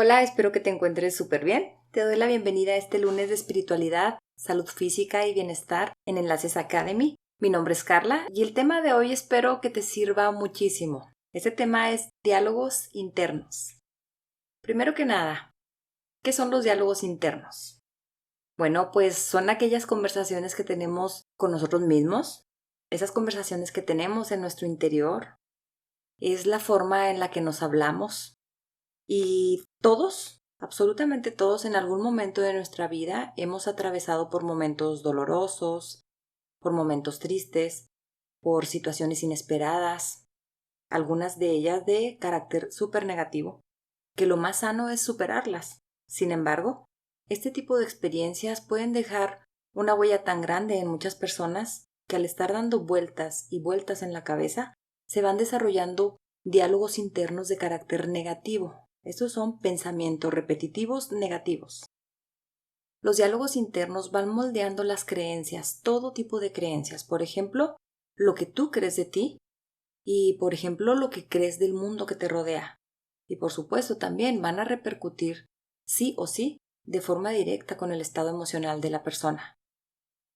Hola, espero que te encuentres súper bien. Te doy la bienvenida a este lunes de espiritualidad, salud física y bienestar en Enlaces Academy. Mi nombre es Carla y el tema de hoy espero que te sirva muchísimo. Este tema es diálogos internos. Primero que nada, ¿qué son los diálogos internos? Bueno, pues son aquellas conversaciones que tenemos con nosotros mismos, esas conversaciones que tenemos en nuestro interior. Es la forma en la que nos hablamos y todos, absolutamente todos, en algún momento de nuestra vida hemos atravesado por momentos dolorosos, por momentos tristes, por situaciones inesperadas, algunas de ellas de carácter súper negativo, que lo más sano es superarlas. Sin embargo, este tipo de experiencias pueden dejar una huella tan grande en muchas personas que al estar dando vueltas y vueltas en la cabeza, se van desarrollando diálogos internos de carácter negativo. Estos son pensamientos repetitivos negativos. Los diálogos internos van moldeando las creencias, todo tipo de creencias. Por ejemplo, lo que tú crees de ti y, por ejemplo, lo que crees del mundo que te rodea. Y, por supuesto, también van a repercutir, sí o sí, de forma directa con el estado emocional de la persona.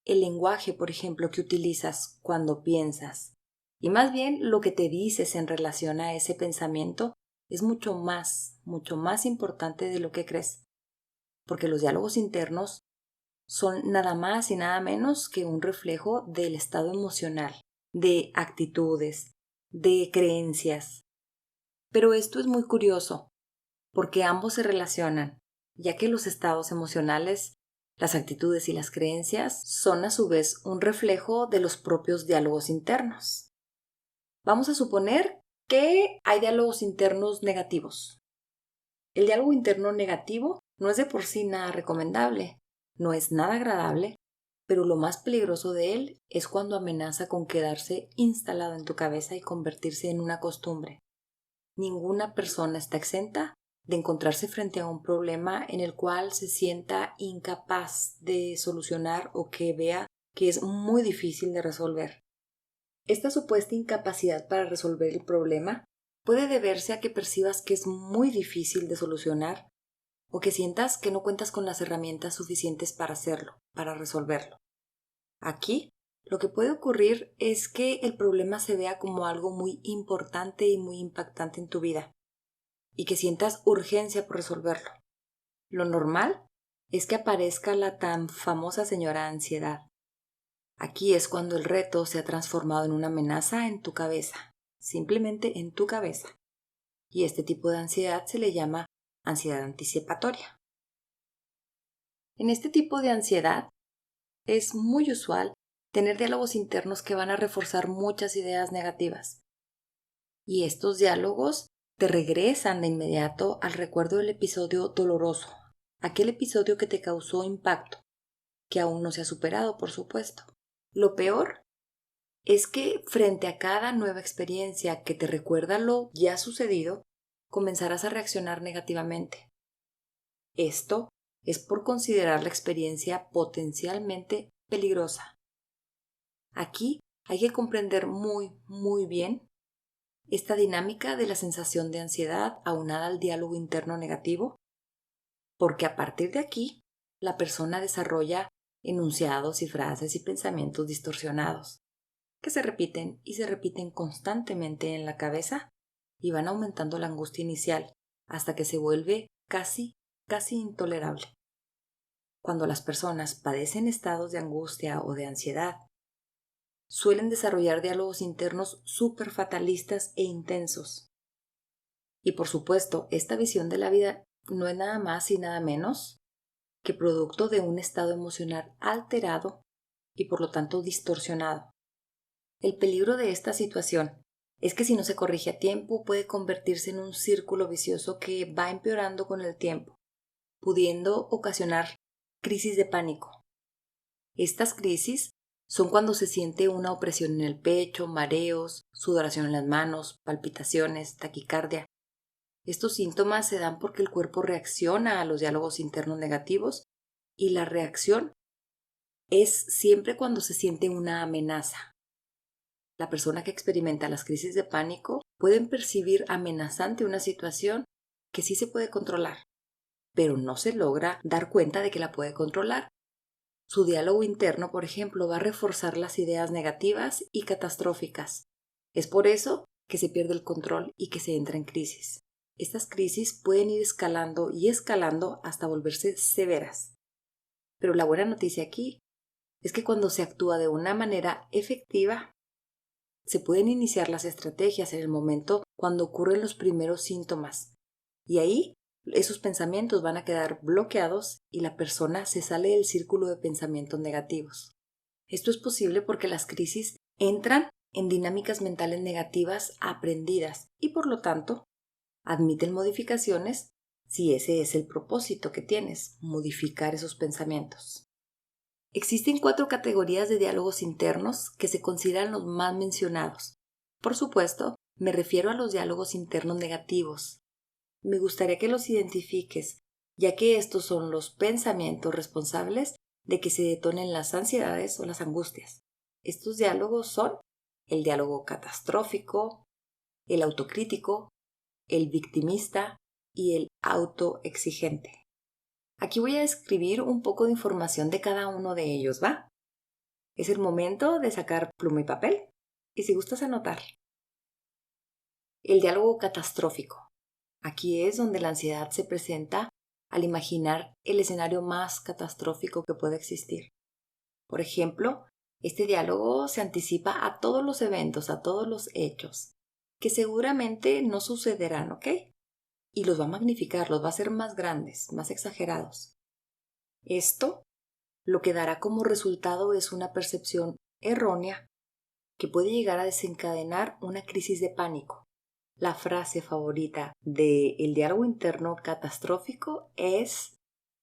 El lenguaje, por ejemplo, que utilizas cuando piensas, y más bien lo que te dices en relación a ese pensamiento, es mucho más importante de lo que crees. Porque los diálogos internos son nada más y nada menos que un reflejo del estado emocional, de actitudes, de creencias. Pero esto es muy curioso, porque ambos se relacionan, ya que los estados emocionales, las actitudes y las creencias son a su vez un reflejo de los propios diálogos internos. Vamos a suponer que hay diálogos internos negativos. El diálogo interno negativo no es de por sí nada recomendable, no es nada agradable, pero lo más peligroso de él es cuando amenaza con quedarse instalado en tu cabeza y convertirse en una costumbre. Ninguna persona está exenta de encontrarse frente a un problema en el cual se sienta incapaz de solucionar o que vea que es muy difícil de resolver. Esta supuesta incapacidad para resolver el problema puede deberse a que percibas que es muy difícil de solucionar o que sientas que no cuentas con las herramientas suficientes para hacerlo, para resolverlo. Aquí, lo que puede ocurrir es que el problema se vea como algo muy importante y muy impactante en tu vida y que sientas urgencia por resolverlo. Lo normal es que aparezca la tan famosa señora ansiedad. Aquí es cuando el reto se ha transformado en una amenaza en tu cabeza, simplemente en tu cabeza. Y este tipo de ansiedad se le llama ansiedad anticipatoria. En este tipo de ansiedad es muy usual tener diálogos internos que van a reforzar muchas ideas negativas. Y estos diálogos te regresan de inmediato al recuerdo del episodio doloroso, aquel episodio que te causó impacto, que aún no se ha superado, por supuesto. Lo peor es que frente a cada nueva experiencia que te recuerda lo ya sucedido, comenzarás a reaccionar negativamente. Esto es por considerar la experiencia potencialmente peligrosa. Aquí hay que comprender muy bien esta dinámica de la sensación de ansiedad aunada al diálogo interno negativo, porque a partir de aquí la persona desarrolla enunciados y frases y pensamientos distorsionados que se repiten y se repiten constantemente en la cabeza y van aumentando la angustia inicial hasta que se vuelve casi intolerable. Cuando las personas padecen estados de angustia o de ansiedad, suelen desarrollar diálogos internos súper fatalistas e intensos. Y por supuesto, esta visión de la vida no es nada más y nada menos que producto de un estado emocional alterado y por lo tanto distorsionado. El peligro de esta situación es que si no se corrige a tiempo puede convertirse en un círculo vicioso que va empeorando con el tiempo, pudiendo ocasionar crisis de pánico. Estas crisis son cuando se siente una opresión en el pecho, mareos, sudoración en las manos, palpitaciones, taquicardia. Estos síntomas se dan porque el cuerpo reacciona a los diálogos internos negativos y la reacción es siempre cuando se siente una amenaza. La persona que experimenta las crisis de pánico puede percibir amenazante una situación que sí se puede controlar, pero no se logra dar cuenta de que la puede controlar. Su diálogo interno, por ejemplo, va a reforzar las ideas negativas y catastróficas. Es por eso que se pierde el control y que se entra en crisis. Estas crisis pueden ir escalando y escalando hasta volverse severas. Pero la buena noticia aquí es que cuando se actúa de una manera efectiva, se pueden iniciar las estrategias en el momento cuando ocurren los primeros síntomas. Y ahí esos pensamientos van a quedar bloqueados y la persona se sale del círculo de pensamientos negativos. Esto es posible porque las crisis entran en dinámicas mentales negativas aprendidas y por lo tanto admiten modificaciones si ese es el propósito que tienes, modificar esos pensamientos. Existen 4 categorías de diálogos internos que se consideran los más mencionados. Por supuesto, me refiero a los diálogos internos negativos. Me gustaría que los identifiques, ya que estos son los pensamientos responsables de que se detonen las ansiedades o las angustias. Estos diálogos son el diálogo catastrófico, el autocrítico, el victimista y el autoexigente. Aquí voy a escribir un poco de información de cada uno de ellos, ¿va? Es el momento de sacar pluma y papel y si gustas anotar. El diálogo catastrófico. Aquí es donde la ansiedad se presenta al imaginar el escenario más catastrófico que puede existir. Por ejemplo, este diálogo se anticipa a todos los eventos, a todos los hechos, que seguramente no sucederán, ¿ok? Y los va a magnificar, los va a hacer más grandes, más exagerados. Esto lo que dará como resultado es una percepción errónea que puede llegar a desencadenar una crisis de pánico. La frase favorita del diálogo interno catastrófico es: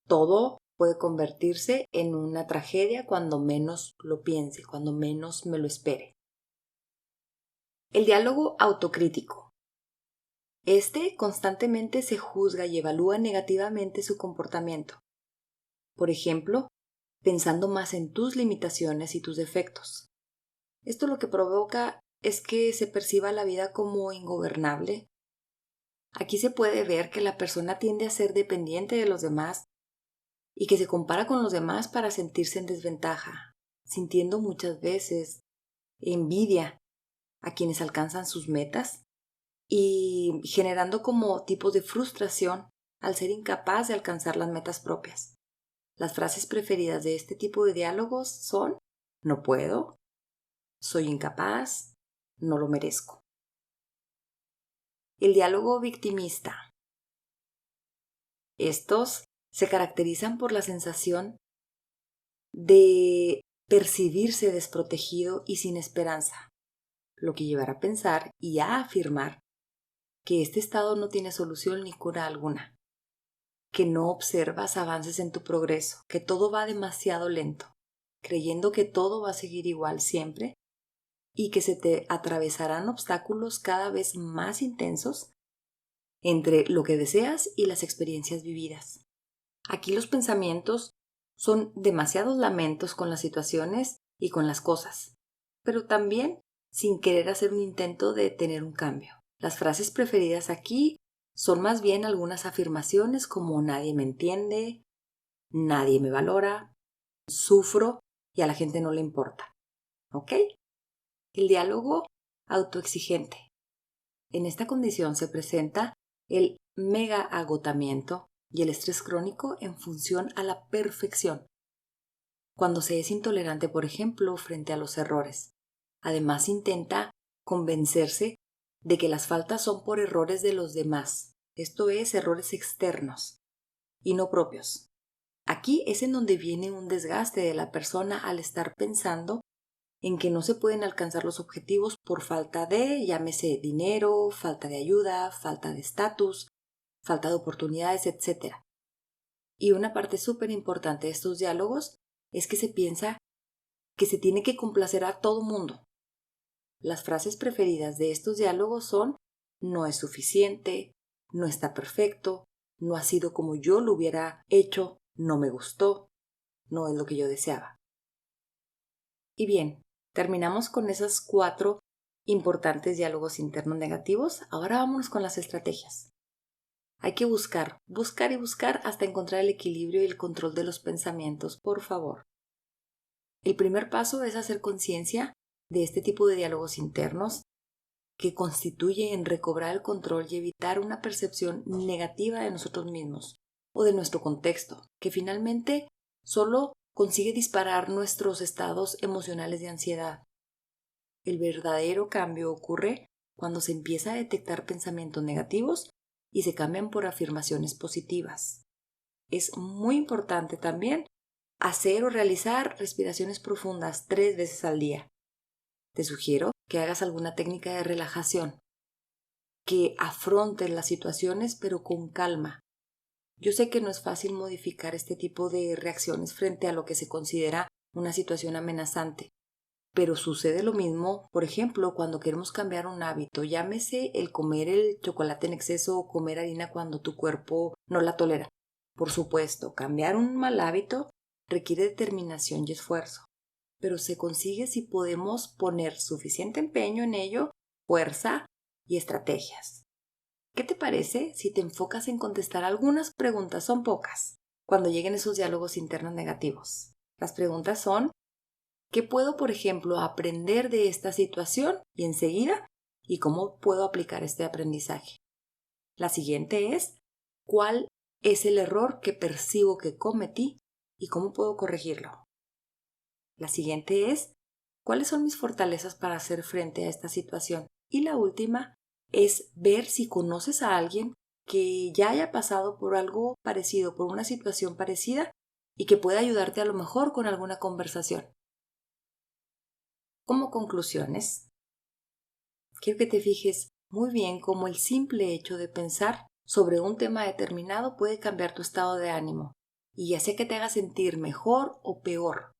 todo puede convertirse en una tragedia cuando menos lo piense, cuando menos me lo espere. El diálogo autocrítico. Este constantemente se juzga y evalúa negativamente su comportamiento. Por ejemplo, pensando más en tus limitaciones y tus defectos. Esto lo que provoca es que se perciba la vida como ingobernable. Aquí se puede ver que la persona tiende a ser dependiente de los demás y que se compara con los demás para sentirse en desventaja, sintiendo muchas veces envidia a quienes alcanzan sus metas y generando como tipos de frustración al ser incapaz de alcanzar las metas propias. Las frases preferidas de este tipo de diálogos son: no puedo, soy incapaz, no lo merezco. El diálogo victimista. Estos se caracterizan por la sensación de percibirse desprotegido y sin esperanza, lo que llevará a pensar y a afirmar que este estado no tiene solución ni cura alguna, que no observas avances en tu progreso, que todo va demasiado lento, creyendo que todo va a seguir igual siempre y que se te atravesarán obstáculos cada vez más intensos entre lo que deseas y las experiencias vividas. Aquí los pensamientos son demasiados lamentos con las situaciones y con las cosas, pero también sin querer hacer un intento de tener un cambio. Las frases preferidas aquí son más bien algunas afirmaciones como: nadie me entiende, nadie me valora, sufro y a la gente no le importa. ¿Ok? El diálogo autoexigente. En esta condición se presenta el mega agotamiento y el estrés crónico en función a la perfección. Cuando se es intolerante, por ejemplo, frente a los errores. Además, intenta convencerse de que las faltas son por errores de los demás, esto es, errores externos y no propios. Aquí es en donde viene un desgaste de la persona al estar pensando en que no se pueden alcanzar los objetivos por falta de, llámese, dinero, falta de ayuda, falta de estatus, falta de oportunidades, etc. Y una parte súper importante de estos diálogos es que se piensa que se tiene que complacer a todo mundo. Las frases preferidas de estos diálogos son: no es suficiente, no está perfecto, no ha sido como yo lo hubiera hecho, no me gustó, no es lo que yo deseaba. Y bien, terminamos con esos 4 importantes diálogos internos negativos. Ahora vámonos con las estrategias. Hay que buscar y buscar hasta encontrar el equilibrio y el control de los pensamientos, por favor. El primer paso es hacer conciencia de este tipo de diálogos internos que constituye en recobrar el control y evitar una percepción negativa de nosotros mismos o de nuestro contexto, que finalmente solo consigue disparar nuestros estados emocionales de ansiedad. El verdadero cambio ocurre cuando se empieza a detectar pensamientos negativos y se cambian por afirmaciones positivas. Es muy importante también hacer o realizar respiraciones profundas 3 veces al día. Te sugiero que hagas alguna técnica de relajación, que afrontes las situaciones pero con calma. Yo sé que no es fácil modificar este tipo de reacciones frente a lo que se considera una situación amenazante, pero sucede lo mismo, por ejemplo, cuando queremos cambiar un hábito, llámese el comer el chocolate en exceso o comer harina cuando tu cuerpo no la tolera. Por supuesto, cambiar un mal hábito requiere determinación y esfuerzo, pero se consigue si podemos poner suficiente empeño en ello, fuerza y estrategias. ¿Qué te parece si te enfocas en contestar algunas preguntas? Son pocas, cuando lleguen esos diálogos internos negativos. Las preguntas son: ¿qué puedo, por ejemplo, aprender de esta situación? Y enseguida, ¿y cómo puedo aplicar este aprendizaje? La siguiente es: ¿cuál es el error que percibo que cometí y cómo puedo corregirlo? La siguiente es: ¿cuáles son mis fortalezas para hacer frente a esta situación? Y la última es ver si conoces a alguien que ya haya pasado por algo parecido, por una situación parecida y que pueda ayudarte a lo mejor con alguna conversación. Como conclusiones, quiero que te fijes muy bien cómo el simple hecho de pensar sobre un tema determinado puede cambiar tu estado de ánimo, y ya sea que te haga sentir mejor o peor.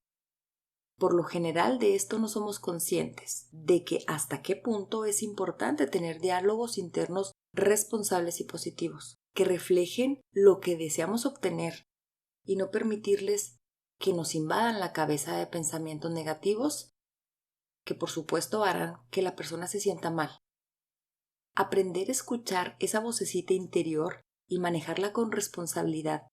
Por lo general de esto no somos conscientes, de que hasta qué punto es importante tener diálogos internos responsables y positivos, que reflejen lo que deseamos obtener y no permitirles que nos invadan la cabeza de pensamientos negativos que por supuesto harán que la persona se sienta mal. Aprender a escuchar esa vocecita interior y manejarla con responsabilidad,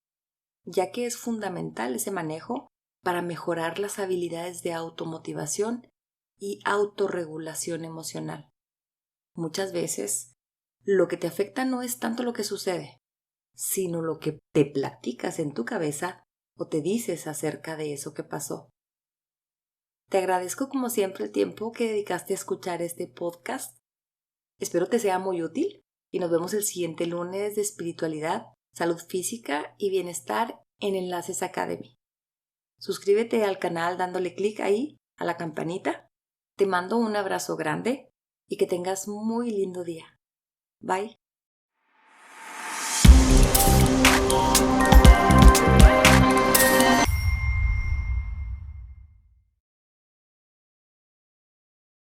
ya que es fundamental ese manejo para mejorar las habilidades de automotivación y autorregulación emocional. Muchas veces, lo que te afecta no es tanto lo que sucede, sino lo que te platicas en tu cabeza o te dices acerca de eso que pasó. Te agradezco como siempre el tiempo que dedicaste a escuchar este podcast. Espero te sea muy útil y nos vemos el siguiente lunes de espiritualidad, salud física y bienestar en Enlaces Academy. Suscríbete al canal dándole clic ahí a la campanita. Te mando un abrazo grande y que tengas muy lindo día. Bye.